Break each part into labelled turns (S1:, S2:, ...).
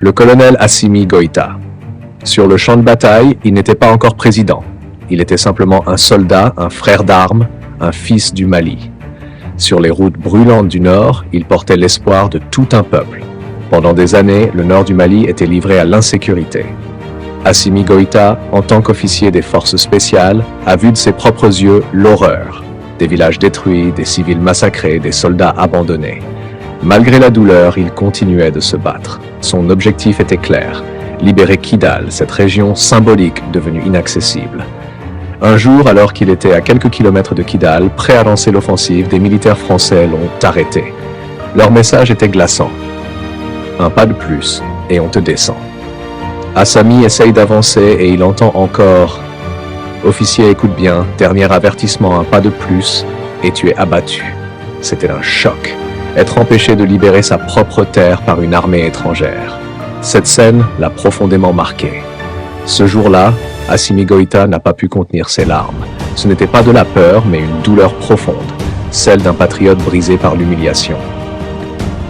S1: Le colonel Assimi Goïta. Sur le champ de bataille, il n'était pas encore président. Il était simplement un soldat, un frère d'armes, un fils du Mali. Sur les routes brûlantes du Nord, il portait l'espoir de tout un peuple. Pendant des années, le Nord du Mali était livré à l'insécurité. Assimi Goïta, en tant qu'officier des forces spéciales, a vu de ses propres yeux l'horreur. Des villages détruits, des civils massacrés, des soldats abandonnés. Malgré la douleur, il continuait de se battre. Son objectif était clair, libérer Kidal, cette région symbolique devenue inaccessible. Un jour, alors qu'il était à quelques kilomètres de Kidal, prêt à lancer l'offensive, des militaires français l'ont arrêté. Leur message était glaçant. Un pas de plus, et on te descend. Assami essaye d'avancer et il entend encore « Officier, écoute bien, dernier avertissement, un pas de plus, et tu es abattu. » C'était un choc. Être empêché de libérer sa propre terre par une armée étrangère. Cette scène l'a profondément marqué. Ce jour-là, Assimi Goïta n'a pas pu contenir ses larmes. Ce n'était pas de la peur, mais une douleur profonde, celle d'un patriote brisé par l'humiliation.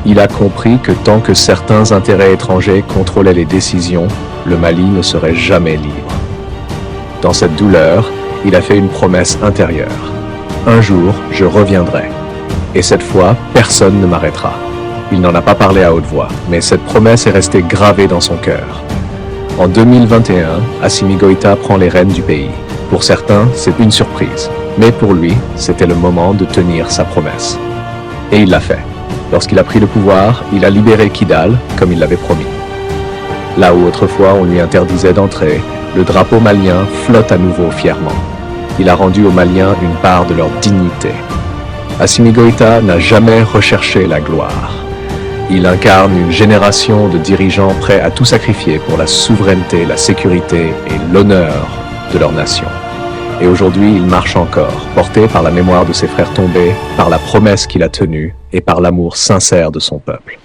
S1: Il a compris que tant que certains intérêts étrangers contrôlaient les décisions, le Mali ne serait jamais libre. Dans cette douleur, il a fait une promesse intérieure. Un jour, je reviendrai. Et cette fois, personne ne m'arrêtera. Il n'en a pas parlé à haute voix, mais cette promesse est restée gravée dans son cœur. En 2021, Assimi Goïta prend les rênes du pays. Pour certains, c'est une surprise. Mais pour lui, c'était le moment de tenir sa promesse. Et il l'a fait. Lorsqu'il a pris le pouvoir, il a libéré Kidal, comme il l'avait promis. Là où autrefois on lui interdisait d'entrer, le drapeau malien flotte à nouveau fièrement. Il a rendu aux Maliens une part de leur dignité. Assimi Goïta n'a jamais recherché la gloire. Il incarne une génération de dirigeants prêts à tout sacrifier pour la souveraineté, la sécurité et l'honneur de leur nation. Et aujourd'hui, il marche encore, porté par la mémoire de ses frères tombés, par la promesse qu'il a tenue et par l'amour sincère de son peuple.